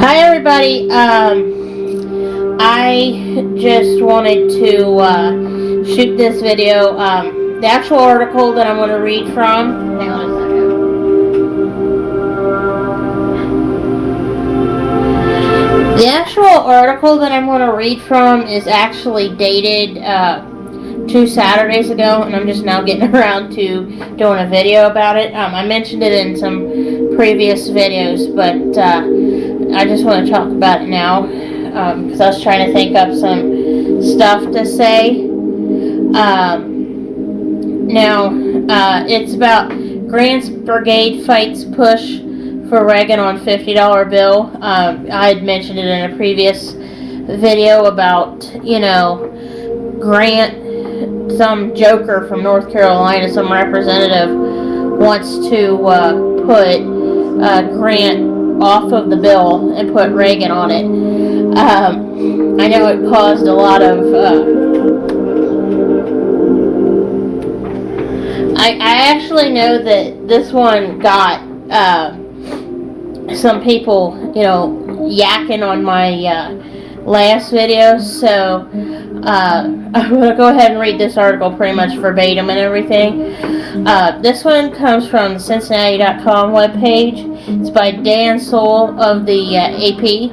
Hi everybody. I just wanted to shoot this video. The actual article that I'm going to read from. Hang on a second. The actual article that I'm going to read from is actually dated 2 Saturdays ago, and I'm just now getting around to doing a video about it. I mentioned it in some previous videos, but I just want to talk about it now because I was trying to think up some stuff to say. It's about Grant's brigade fights push for Regan on $50 bill. I had mentioned it in a previous video about, Grant, some joker from North Carolina, some representative, wants to put Grant off of the bill and put Regan on it. I know it caused a lot of I actually know that this one got some people yakking on my last video, so I'm going to go ahead and read this article pretty much verbatim and everything. This one comes from the Cincinnati.com webpage. It's by Dan Soul of the AP.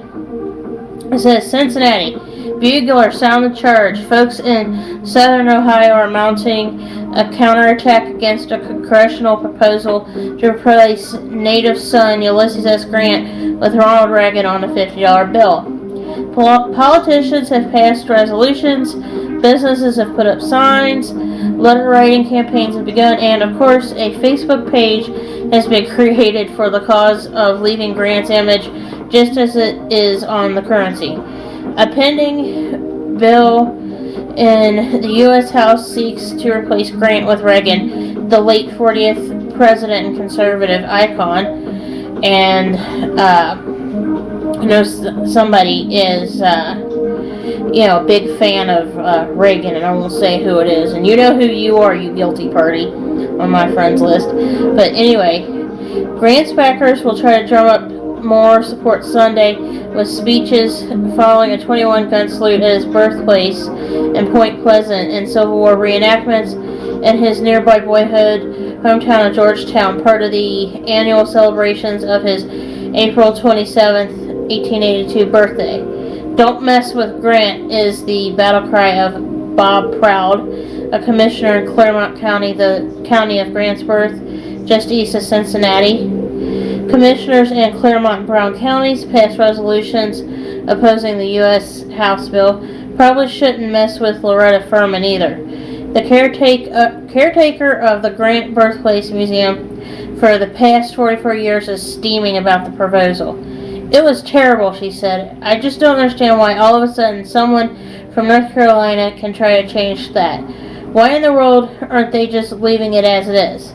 It says, Cincinnati, bugler sound the charge. Folks in southern Ohio are mounting a counterattack against a congressional proposal to replace native son Ulysses S. Grant with Ronald Reagan on a $50 bill. Politicians have passed resolutions, businesses have put up signs, letter writing campaigns have begun, and of course a Facebook page has been created for the cause of leaving Grant's image just as it is on the currency. A pending bill in the U.S. House seeks to replace Grant with Reagan, the late 40th president and conservative icon, and somebody is a big fan of Reagan, and I won't say who it is, and you know who you are, you guilty party, on my friends list. But anyway, Grant's backers will try to drum up more support Sunday with speeches following a 21-gun salute at his birthplace in Point Pleasant and Civil War reenactments in his nearby boyhood hometown of Georgetown, part of the annual celebrations of his April 27th, 1882 birthday. Don't mess with Grant is the battle cry of Bob Proud, a commissioner in Clermont County, the county of Grant's birth, just east of Cincinnati. Commissioners in Clermont and Brown counties passed resolutions opposing the U.S. House bill. Probably shouldn't mess with Loretta Furman either. The caretaker of the Grant Birthplace Museum for the past 44 years is steaming about the proposal. It was terrible, she said. I just don't understand why all of a sudden someone from North Carolina can try to change that. Why in the world aren't they just leaving it as it is?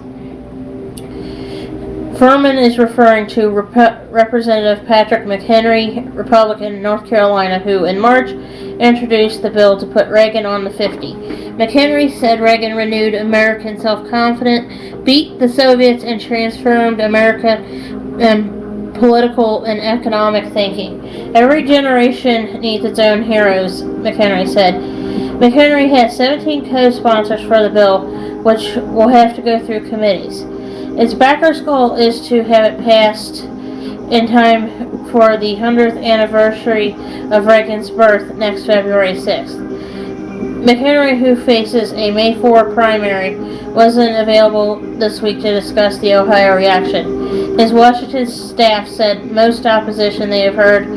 Furman is referring to Representative Patrick McHenry, Republican, North Carolina, who in March introduced the bill to put Reagan on the 50. McHenry said Reagan renewed American self-confidence, beat the Soviets, and transformed America in political and economic thinking. Every generation needs its own heroes, McHenry said. McHenry has 17 co-sponsors for the bill, which will have to go through committees. Its backers' goal is to have it passed in time for the 100th anniversary of Reagan's birth next February 6th. McHenry, who faces a May 4 primary, wasn't available this week to discuss the Ohio reaction. His Washington staff said most opposition they have heard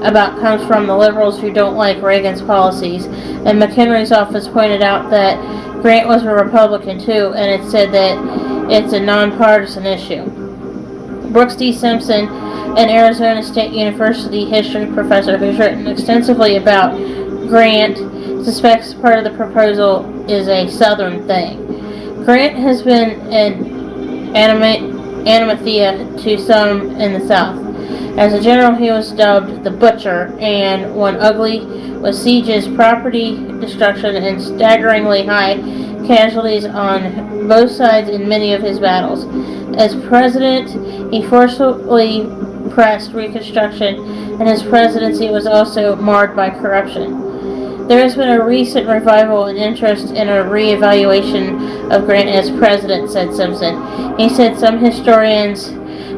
about comes from the liberals who don't like Reagan's policies, and McHenry's office pointed out that Grant was a Republican too, and it said that it's a nonpartisan issue. Brooks D. Simpson, an Arizona State University history professor who's written extensively about Grant, suspects part of the proposal is a Southern thing. Grant has been an anathema to some in the South. As a general, he was dubbed the Butcher, and won ugly with sieges, property destruction, and staggeringly high casualties on both sides in many of his battles. As president, he forcefully suppressed Reconstruction, and his presidency was also marred by corruption. There has been a recent revival in interest in a re-evaluation of Grant as president, said Simpson. He said some historians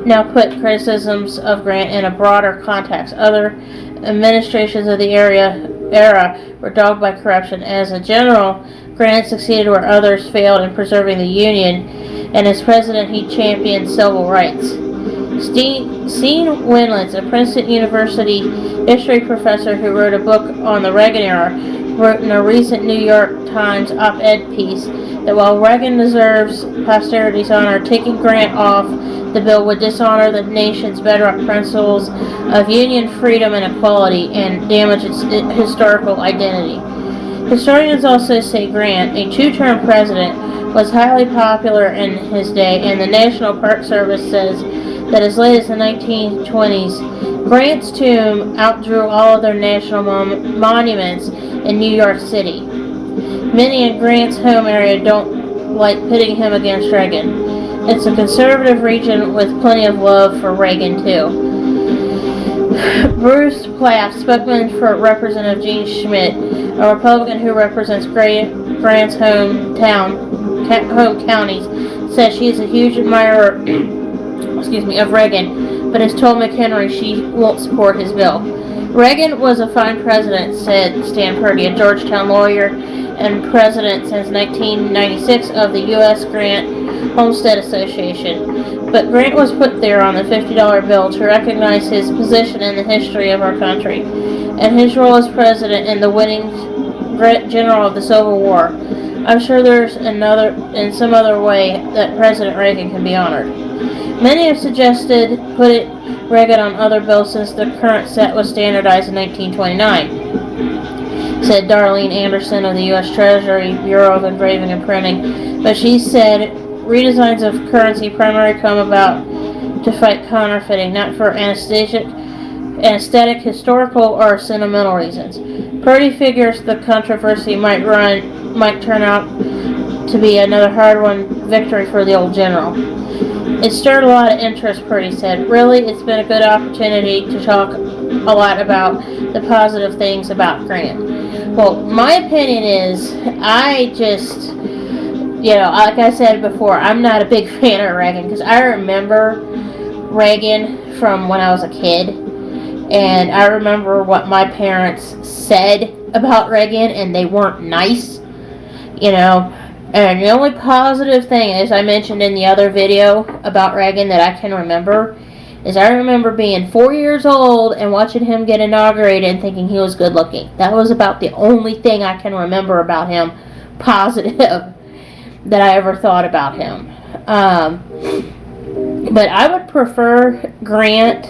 now put criticisms of Grant in a broader context. Other administrations of the era were dogged by corruption. As a general, Grant succeeded where others failed in preserving the Union, and as president he championed civil rights. Sean Winlitz, a Princeton University history professor who wrote a book on the Reagan era, wrote in a recent New York Times op-ed piece that while Reagan deserves posterity's honor, taking Grant off the bill would dishonor the nation's bedrock principles of union, freedom, and equality, and damage its historical identity. Historians also say Grant, a two-term president, was highly popular in his day, and the National Park Service says that as late as the 1920s, Grant's tomb outdrew all other national monuments in New York City. Many in Grant's home area don't like pitting him against Reagan. It's a conservative region with plenty of love for Reagan, too. Bruce Platt, spokesman for Representative Gene Schmidt, a Republican who represents Grant's home counties, says she is a huge admirer of Reagan, but has told McHenry she won't support his bill. Reagan was a fine president, said Stan Purdy, a Georgetown lawyer and president since 1996 of the U.S. Grant Homestead Association. But Grant was put there on the $50 bill to recognize his position in the history of our country and his role as president in the winning general of the Civil War. I'm sure there's in some other way that President Reagan can be honored. Many have suggested putting Reagan on other bills since the current set was standardized in 1929, said Darlene Anderson of the U.S. Treasury Bureau of Engraving and Printing. But she said redesigns of currency primarily come about to fight counterfeiting, not for aesthetic, historical, or sentimental reasons. Purdy figures the controversy might turn out to be another hard-won victory for the old general. It stirred a lot of interest, Purdy said. Really, it's been a good opportunity to talk a lot about the positive things about Grant. Well, my opinion is, I just, like I said before, I'm not a big fan of Reagan, because I remember Reagan from when I was a kid, and I remember what my parents said about Reagan, and they weren't nice, And the only positive thing, as I mentioned in the other video about Reagan that I can remember, is I remember being 4 years old and watching him get inaugurated and thinking he was good looking. That was about the only thing I can remember about him positive that I ever thought about him. But I would prefer Grant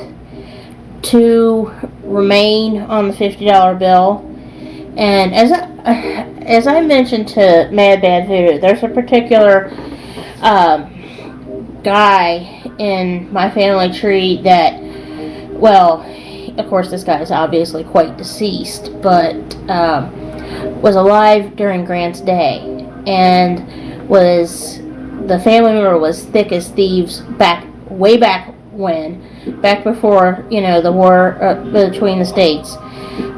to remain on the $50 bill. And as I mentioned to Mad Bad Voodoo, there's a particular guy in my family tree that, well, of course this guy is obviously quite deceased, but was alive during Grant's day, and the family member was thick as thieves way back before, the war between the states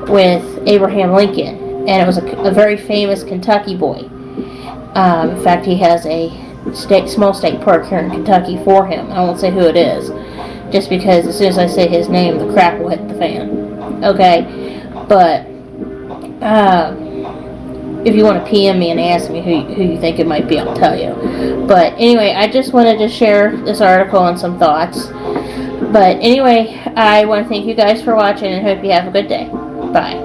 with Abraham Lincoln, and it was a very famous Kentucky boy. In fact, he has a small state park here in Kentucky for him. I won't say who it is, just because as soon as I say his name, the crap will hit the fan. Okay, but if you want to PM me and ask me who you think it might be, I'll tell you. But anyway, I just wanted to share this article and some thoughts. But anyway, I want to thank you guys for watching and hope you have a good day. Bye.